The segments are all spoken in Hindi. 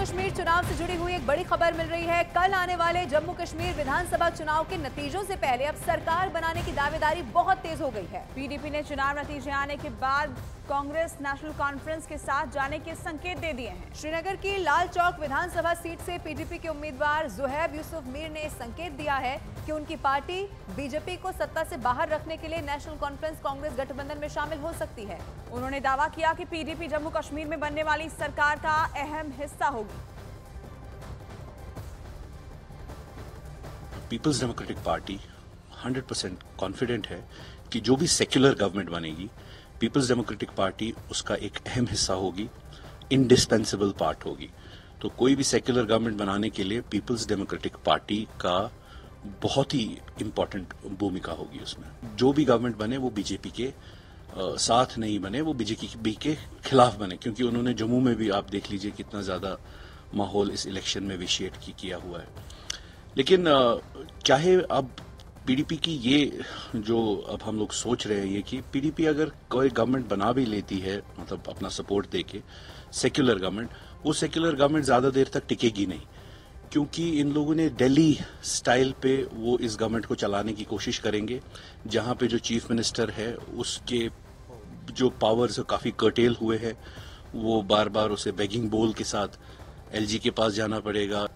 कश्मीर चुनाव से जुड़ी हुई एक बड़ी खबर मिल रही है। कल आने वाले जम्मू कश्मीर विधानसभा चुनाव के नतीजों से पहले अब सरकार बनाने की दावेदारी बहुत तेज हो गई है। पीडीपी ने चुनाव नतीजे आने के बाद कांग्रेस नेशनल कॉन्फ्रेंस के साथ जाने के संकेत दे दिए हैं। श्रीनगर की लाल चौक विधानसभा सीट से पीडीपी के उम्मीदवार जुहैब यूसुफ मीर ने संकेत दिया है कि उनकी पार्टी बीजेपी को सत्ता से बाहर रखने के लिए नेशनल कॉन्फ्रेंस कांग्रेस गठबंधन में शामिल हो सकती है। उन्होंने दावा किया कि पीडीपी जम्मू कश्मीर में बनने वाली सरकार का अहम हिस्सा होगी। पीपल्स डेमोक्रेटिक पार्टी 100% कॉन्फिडेंट है कि जो भी सेक्युलर गवर्नमेंट बनेगी, पीपल्स डेमोक्रेटिक पार्टी उसका एक अहम हिस्सा होगी, इंडिस्पेंसिबल पार्ट होगी। तो कोई भी सेक्युलर गवर्नमेंट बनाने के लिए पीपल्स डेमोक्रेटिक पार्टी का बहुत ही इंपॉर्टेंट भूमिका होगी उसमें। जो भी गवर्नमेंट बने वो बीजेपी के साथ नहीं बने, वो बीजेपी के खिलाफ बने, क्योंकि उन्होंने जम्मू में भी आप देख लीजिए कितना ज्यादा माहौल इस इलेक्शन में विशिएट किया हुआ है। लेकिन चाहे अब पीडीपी की ये जो अब हम लोग सोच रहे हैं ये कि पीडीपी अगर कोई गवर्नमेंट बना भी लेती है, मतलब अपना सपोर्ट देके सेक्युलर गवर्नमेंट, वो सेक्युलर गवर्नमेंट ज्यादा देर तक टिकेगी नहीं, क्योंकि इन लोगों ने दिल्ली स्टाइल पे वो इस गवर्नमेंट को चलाने की कोशिश करेंगे, जहां पे जो चीफ मिनिस्टर है उसके जो पावर्स काफी कर्टेल हुए हैं, वो बार बार उसे बेगिंग बोल के साथ एलजी के पास जाना पड़ेगा।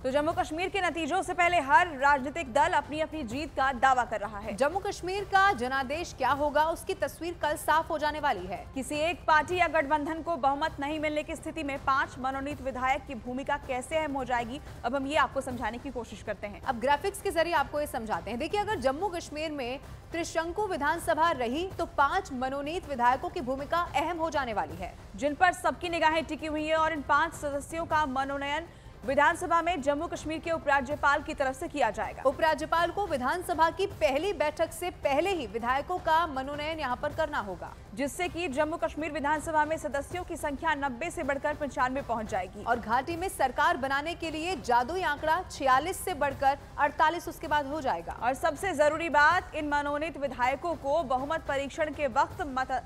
तो जम्मू कश्मीर के नतीजों से पहले हर राजनीतिक दल अपनी अपनी जीत का दावा कर रहा है। जम्मू कश्मीर का जनादेश क्या होगा, उसकी तस्वीर कल साफ हो जाने वाली है। किसी एक पार्टी या गठबंधन को बहुमत नहीं मिलने की स्थिति में 5 मनोनीत विधायक की भूमिका कैसे अहम हो जाएगी, अब हम ये आपको समझाने की कोशिश करते हैं। अब ग्राफिक्स के जरिए आपको ये समझाते हैं। देखिए, अगर जम्मू कश्मीर में त्रिशंकु विधानसभा रही तो 5 मनोनीत विधायकों की भूमिका अहम हो जाने वाली है, जिन पर सबकी निगाहें टिकी हुई है। और इन 5 सदस्यों का मनोनयन विधानसभा में जम्मू कश्मीर के उपराज्यपाल की तरफ से किया जाएगा। उपराज्यपाल को विधानसभा की पहली बैठक से पहले ही विधायकों का मनोनयन यहां पर करना होगा, जिससे कि जम्मू कश्मीर विधानसभा में सदस्यों की संख्या 90 से बढ़कर 95 पहुंच जाएगी। और घाटी में सरकार बनाने के लिए जादुई आंकड़ा 46 से बढ़कर 48 उसके बाद हो जाएगा। और सबसे जरूरी बात, इन मनोनीत विधायकों को बहुमत परीक्षण के वक्त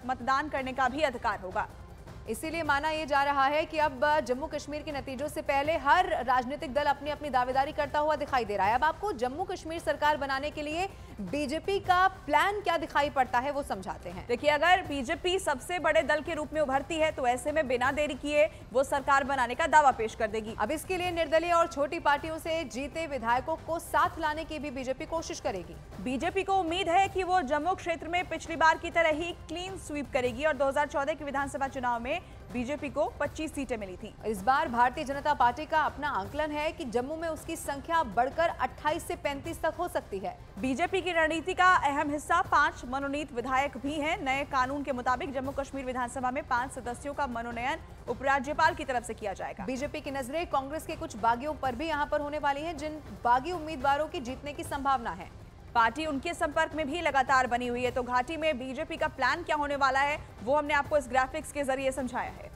मतदान करने का भी अधिकार होगा। इसीलिए माना यह जा रहा है कि अब जम्मू कश्मीर के नतीजों से पहले हर राजनीतिक दल अपनी अपनी दावेदारी करता हुआ दिखाई दे रहा है। अब आपको जम्मू कश्मीर सरकार बनाने के लिए बीजेपी का प्लान क्या दिखाई पड़ता है वो समझाते हैं। देखिए, अगर बीजेपी सबसे बड़े दल के रूप में उभरती है तो ऐसे में बिना देरी किए वो सरकार बनाने का दावा पेश कर देगी। अब इसके लिए निर्दलीय और छोटी पार्टियों से जीते विधायकों को साथ लाने की भी बीजेपी कोशिश करेगी। बीजेपी को उम्मीद है कि वो जम्मू क्षेत्र में पिछली बार की तरह ही क्लीन स्वीप करेगी और 2014 के विधानसभा चुनाव में बीजेपी को 25 सीटें मिली थी। इस बार भारतीय जनता पार्टी का अपना आंकलन है कि जम्मू में उसकी संख्या बढ़कर 28 से 35 तक हो सकती है। बीजेपी की रणनीति का अहम हिस्सा 5 मनोनीत विधायक भी हैं। नए कानून के मुताबिक जम्मू कश्मीर विधानसभा में 5 सदस्यों का मनोनयन उपराज्यपाल की तरफ से किया जाएगा। बीजेपी की नजरें कांग्रेस के कुछ बागियों पर भी यहाँ पर होने वाली है, जिन बागी उम्मीदवारों की जीतने की संभावना है। पार्टी उनके संपर्क में भी लगातार बनी हुई है। तो घाटी में बीजेपी का प्लान क्या होने वाला है वो हमने आपको इस ग्राफिक्स के जरिए समझाया है।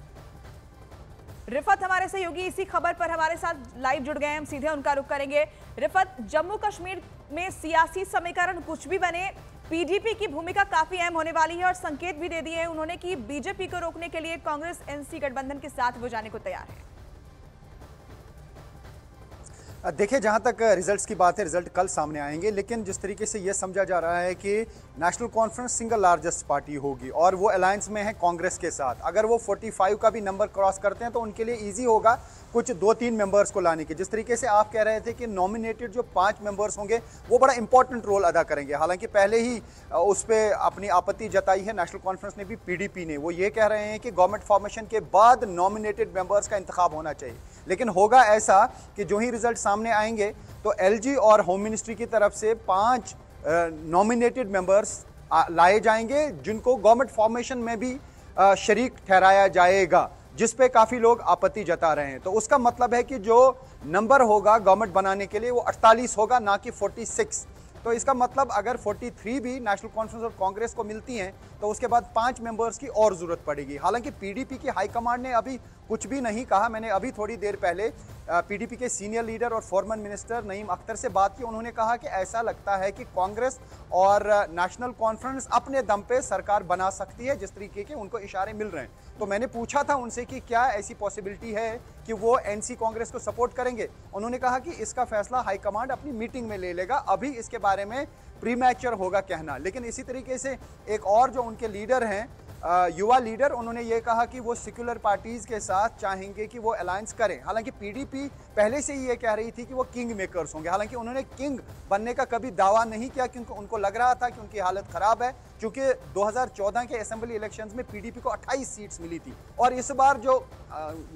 रिफत हमारे सहयोगी इसी खबर पर हमारे साथ लाइव जुड़ गए हैं, हम सीधे उनका रुख करेंगे। रिफत, जम्मू कश्मीर में सियासी समीकरण कुछ भी बने, पीडीपी की भूमिका काफी अहम होने वाली है और संकेत भी दे दिए हैं उन्होंने कि बीजेपी को रोकने के लिए कांग्रेस एनसी गठबंधन के साथ वो जाने को तैयार है। देखिए, जहां तक रिजल्ट्स की बात है, रिजल्ट कल सामने आएंगे, लेकिन जिस तरीके से यह समझा जा रहा है कि national conference single largest party होगी और वो अलायंस में है कांग्रेस के साथ, अगर वो 45 का भी नंबर क्रॉस करते हैं तो उनके लिए इजी होगा कुछ 2-3 मेंबर्स को लाने की। जिस तरीके से आप कह रहे थे कि नॉमिनेटेड जो 5 मेंबर्स होंगे वो बड़ा इंपॉर्टेंट रोल अदा करेंगे, हालांकि पहले ही उस पर अपनी आपत्ति जताई है नेशनल कॉन्फ्रेंस ने भी, पीडीपी ने। वो ये कह रहे हैं कि गवर्नमेंट फॉर्मेशन के बाद नॉमिनेटेड मेंबर्स का इंतखाब होना चाहिए। लेकिन होगा ऐसा कि जो ही रिजल्ट सामने आएंगे तो एलजी और होम मिनिस्ट्री की तरफ से 5 नॉमिनेटेड मेंबर्स लाए जाएंगे, जिनको गवर्नमेंट फॉर्मेशन में भी शरीक ठहराया जाएगा, जिस पे काफी लोग आपत्ति जता रहे हैं। तो उसका मतलब है कि जो नंबर होगा गवर्नमेंट बनाने के लिए वो 48 होगा, ना कि 46। तो इसका मतलब अगर 43 भी नेशनल कॉन्फ्रेंस और कांग्रेस को मिलती हैं तो उसके बाद 5 मेंबर्स की और जरूरत पड़ेगी। हालांकि पीडीपी की हाईकमांड ने अभी कुछ भी नहीं कहा। मैंने अभी थोड़ी देर पहले पीडीपी के सीनियर लीडर और फॉर्मर मिनिस्टर नईम अख्तर से बात की। उन्होंने कहा कि ऐसा लगता है कि कांग्रेस और नेशनल कॉन्फ्रेंस अपने दम पे सरकार बना सकती है, जिस तरीके के उनको इशारे मिल रहे हैं। तो मैंने पूछा था उनसे कि क्या ऐसी पॉसिबिलिटी है कि वो एनसी कांग्रेस को सपोर्ट करेंगे। उन्होंने कहा कि इसका फैसला हाईकमांड अपनी मीटिंग में ले लेगा, अभी इसके बारे में प्रीमैच्योर होगा कहना। लेकिन इसी तरीके से एक और जो उनके लीडर हैं, युवा लीडर, उन्होंने ये कहा कि वो सेक्युलर पार्टीज के साथ चाहेंगे कि वो अलायंस करें। हालांकि पीडीपी पहले से ही ये कह रही थी कि वो किंग मेकर्स होंगे। हालांकि उन्होंने किंग बनने का कभी दावा नहीं किया, क्योंकि उनको लग रहा था कि उनकी हालत खराब है, क्योंकि 2014 के असेंबली इलेक्शंस में पीडीपी को 28 सीट्स मिली थी और इस बार जो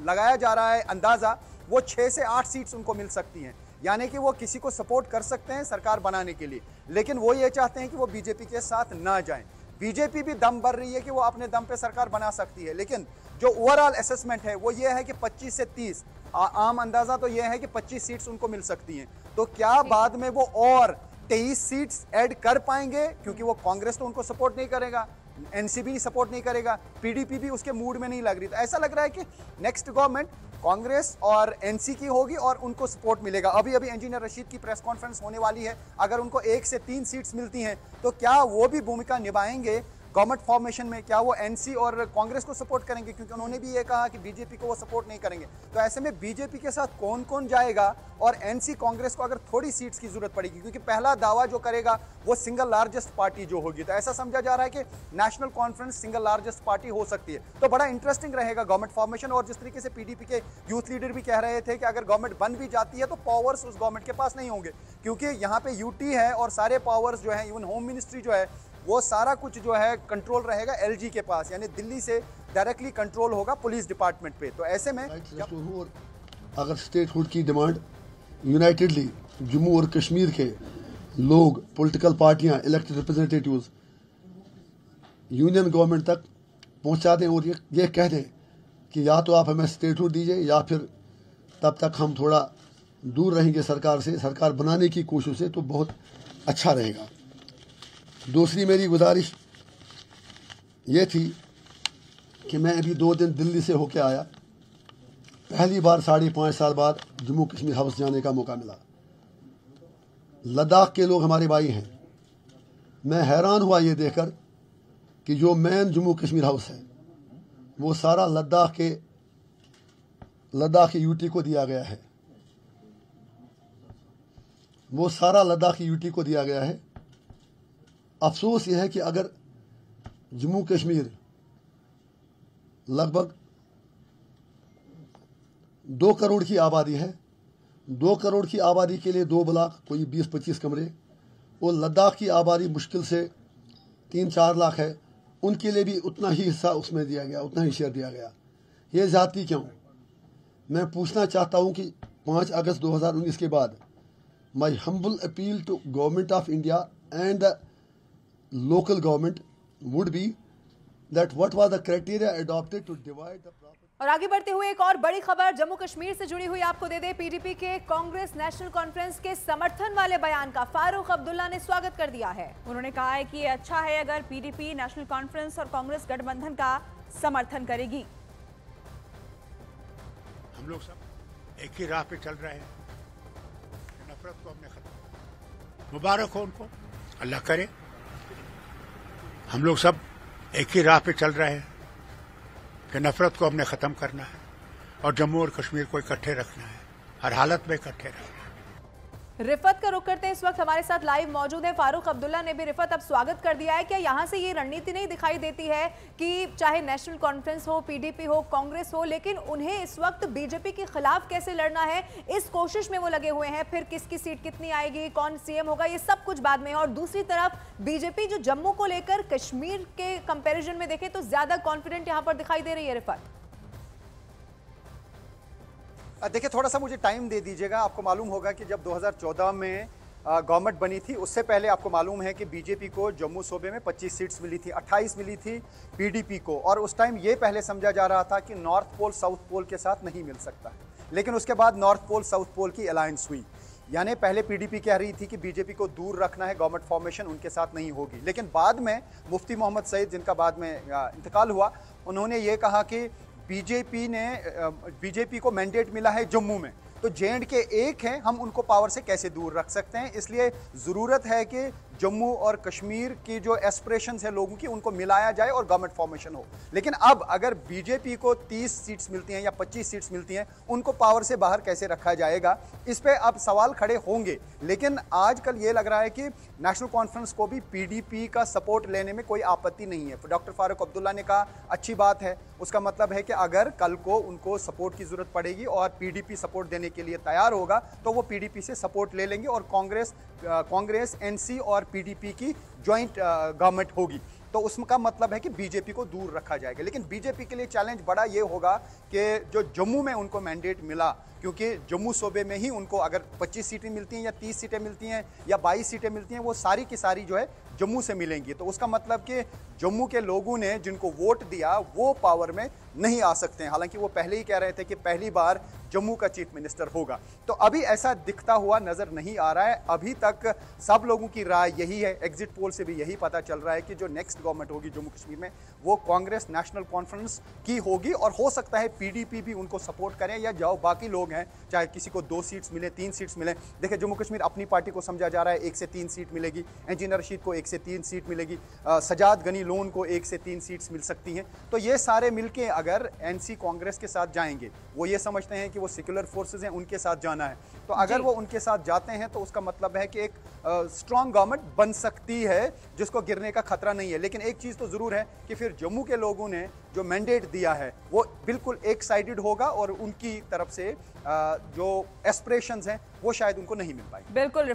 लगाया जा रहा है अंदाजा, वो 6 से 8 सीट्स उनको मिल सकती हैं। यानी कि वो किसी को सपोर्ट कर सकते हैं सरकार बनाने के लिए, लेकिन वो ये चाहते हैं कि वो बीजेपी के साथ ना जाएं। बीजेपी भी दम भर रही है कि वो अपने दम पे सरकार बना सकती है, लेकिन जो ओवरऑल असेसमेंट है वो ये है कि 25 से 30, आम अंदाजा तो ये है कि 25 सीट्स उनको मिल सकती हैं। तो क्या बाद में वो और 23 सीट्स ऐड कर पाएंगे, क्योंकि वो कांग्रेस तो उनको सपोर्ट नहीं करेगा, एनसीपी सपोर्ट नहीं करेगा, पीडीपी भी उसके मूड में नहीं लग रही। तो ऐसा लग रहा है कि नेक्स्ट गवर्नमेंट कांग्रेस और एनसी की होगी और उनको सपोर्ट मिलेगा। अभी अभी इंजीनियर रशीद की प्रेस कॉन्फ्रेंस होने वाली है। अगर उनको 1 से 3 सीट्स मिलती हैं तो क्या वो भी भूमिका निभाएंगे गवर्नमेंट फॉर्मेशन में? क्या वो एनसी और कांग्रेस को सपोर्ट करेंगे? क्योंकि उन्होंने भी ये कहा कि बीजेपी को वो सपोर्ट नहीं करेंगे। तो ऐसे में बीजेपी के साथ कौन कौन जाएगा और एनसी कांग्रेस को अगर थोड़ी सीट्स की जरूरत पड़ेगी, क्योंकि पहला दावा जो करेगा वो सिंगल लार्जेस्ट पार्टी जो होगी। तो ऐसा समझा जा रहा है कि national conference single largest party हो सकती है। तो बड़ा इंटरेस्टिंग रहेगा गवर्नमेंट फॉर्मेशन। और जिस तरीके से पीडीपी के यूथ लीडर भी कह रहे थे कि अगर गवर्नमेंट बन भी जाती है तो पावर्स उस गवर्नमेंट के पास नहीं होंगे, क्योंकि यहाँ पे यूटी है और सारे पावर्स जो है, इवन होम मिनिस्ट्री जो है, वो सारा कुछ जो है कंट्रोल रहेगा एलजी के पास, यानी दिल्ली से डायरेक्टली कंट्रोल होगा पुलिस डिपार्टमेंट पे। तो ऐसे में अगर स्टेटहुड की डिमांड यूनाइटेडली जम्मू और कश्मीर के लोग, पॉलिटिकल पार्टियां, इलेक्टेड रिप्रेजेंटेटिव्स यूनियन गवर्नमेंट तक पहुंचा दें और ये कह दें कि या तो आप हमें स्टेटहुड दीजिए या फिर तब तक हम थोड़ा दूर रहेंगे सरकार से, सरकार बनाने की कोशिश से, तो बहुत अच्छा रहेगा। दूसरी मेरी गुजारिश ये थी कि मैं अभी 2 दिन दिल्ली से होके आया। पहली बार 5.5 साल बाद जम्मू कश्मीर हाउस जाने का मौका मिला। लद्दाख के लोग हमारे भाई हैं। मैं हैरान हुआ ये देखकर कि जो मेन जम्मू कश्मीर हाउस है वो सारा लद्दाख के यूटी को दिया गया है। वो सारा लद्दाख की यूटी को दिया गया है। अफसोस यह है कि अगर जम्मू कश्मीर लगभग 2 करोड़ की आबादी है, 2 करोड़ की आबादी के लिए 2 ब्लॉक, कोई 20-25 कमरे, और लद्दाख की आबादी मुश्किल से 3-4 लाख है, उनके लिए भी उतना ही हिस्सा उसमें दिया गया, उतना ही शेयर दिया गया। ये ज़्यादती क्यों? मैं पूछना चाहता हूँ कि 5 अगस्त 2019 के बाद my humble appeal to government of India and the local government would be that what was the criteria adopted to divide the property। और आगे बढ़ते हुए एक और बड़ी खबर जम्मू कश्मीर से जुड़ी हुई आपको दे दे। पीडीपी के कांग्रेस नेशनल कॉन्फ्रेंस के समर्थन वाले बयान का फारूक अब्दुल्ला ने स्वागत कर दिया है। उन्होंने कहा है कि ये अच्छा है अगर पीडीपी नेशनल कॉन्फ्रेंस और कांग्रेस गठबंधन का समर्थन करेगी। हम लोग सब एक ही राह पे चल रहे हैं, नफरत को हमने खत्म, मुबारक हो उनको, अल्लाह करे। हम लोग सब एक ही राह पे चल रहे हैं कि नफरत को हमने ख़त्म करना है और जम्मू और कश्मीर को इकट्ठे रखना है, हर हालत में इकट्ठे रखना है। रिफत का रुख करते हैं, इस वक्त हमारे साथ लाइव मौजूद है फारूक अब्दुल्ला ने भी। रिफत, अब स्वागत कर दिया है, क्या यहाँ से ये रणनीति नहीं दिखाई देती है कि चाहे नेशनल कॉन्फ्रेंस हो, पीडीपी हो, कांग्रेस हो, लेकिन उन्हें इस वक्त बीजेपी के खिलाफ कैसे लड़ना है, इस कोशिश में वो लगे हुए हैं। फिर किसकी सीट कितनी आएगी, कौन सीएम होगा, ये सब कुछ बाद में। और दूसरी तरफ बीजेपी जो जम्मू को लेकर कश्मीर के कंपेरिजन में देखें तो ज्यादा कॉन्फिडेंट यहाँ पर दिखाई दे रही है। रिफत, देखिए, थोड़ा सा मुझे टाइम दे दीजिएगा। आपको मालूम होगा कि जब 2014 में गवर्नमेंट बनी थी, उससे पहले आपको मालूम है कि बीजेपी को जम्मू सूबे में 25 सीट्स मिली थी, 28 मिली थी पीडीपी को। और उस टाइम ये पहले समझा जा रहा था कि नॉर्थ पोल साउथ पोल के साथ नहीं मिल सकता, लेकिन उसके बाद नॉर्थ पोल साउथ पोल की अलायंस हुई। यानी पहले पीडीपी कह रही थी कि बीजेपी को दूर रखना है, गवर्नमेंट फॉर्मेशन उनके साथ नहीं होगी, लेकिन बाद में मुफ्ती मोहम्मद सईद, जिनका बाद में इंतकाल हुआ, उन्होंने ये कहा कि बीजेपी को मैंडेट मिला है जम्मू में, तो J&K एक हैं, हम उनको पावर से कैसे दूर रख सकते हैं। इसलिए ज़रूरत है कि जम्मू और कश्मीर की जो एस्पिरेशंस है लोगों की, उनको मिलाया जाए और गवर्नमेंट फॉर्मेशन हो। लेकिन अब अगर बीजेपी को 30 सीट्स मिलती हैं या 25 सीट्स मिलती हैं, उनको पावर से बाहर कैसे रखा जाएगा, इस पे अब सवाल खड़े होंगे। लेकिन आजकल ये लग रहा है कि नेशनल कॉन्फ्रेंस को भी पीडीपी का सपोर्ट लेने में कोई आपत्ति नहीं है। डॉक्टर फारूक अब्दुल्ला ने कहा अच्छी बात है, उसका मतलब है कि अगर कल को उनको सपोर्ट की जरूरत पड़ेगी और पीडीपी सपोर्ट देने के लिए तैयार होगा तो वो पीडीपी से सपोर्ट ले लेंगे और कांग्रेस एनसी और पीडीपी की ज्वाइंट गवर्नमेंट होगी। तो उसका मतलब है कि बीजेपी को दूर रखा जाएगा। लेकिन बीजेपी के लिए चैलेंज बड़ा ये होगा कि जो जम्मू में उनको मैंडेट मिला, क्योंकि जम्मू सूबे में ही उनको अगर 25 सीटें मिलती हैं या 30 सीटें मिलती हैं या 22 सीटें मिलती हैं, वो सारी की सारी जो है जम्मू से मिलेंगी। तो उसका मतलब कि जम्मू के लोगों ने जिनको वोट दिया वो पावर में नहीं आ सकते हैं। हालांकि वो पहले ही कह रहे थे कि पहली बार जम्मू का चीफ मिनिस्टर होगा। तो अभी ऐसा दिखता हुआ नजर नहीं आ रहा है। अभी तक सब लोगों की राय यही है, एग्जिट पोल से भी यही पता चल रहा है कि जो नेक्स्ट गवर्नमेंट होगी जम्मू कश्मीर में वो कांग्रेस नेशनल कॉन्फ्रेंस की होगी, और हो सकता है पीडीपी भी उनको सपोर्ट करें या जो बाकी लोग हैं, चाहे किसी को 2 सीट्स मिले, 3 सीट्स मिले। देखिए जम्मू कश्मीर अपनी पार्टी को समझा जा रहा है 1 से 3 सीट मिलेगी, इंजीनियर रशीद को 1 से 3 सीट मिलेगी, सजाद गनी लोन को 1 से 3 सीट्स मिल सकती हैं। तो ये सारे मिलके अगर एनसी कांग्रेस के साथ जाएंगे, वो ये समझते हैं कि वो सेक्युलर फोर्सेस हैं, उनके साथ जाना है, तो अगर वो उनके साथ जाते हैं तो उसका मतलब है कि एक स्ट्रांग गवर्नमेंट बन सकती है जिसको गिरने का खतरा नहीं है। लेकिन एक चीज़ तो ज़रूर है कि फिर जम्मू के लोगों ने जो मैंडेट दिया है वो बिल्कुल एक साइडेड होगा और उनकी तरफ से जो एस्पिरेशंस हैं वो शायद उनको नहीं मिल पाएंगे। बिल्कुल।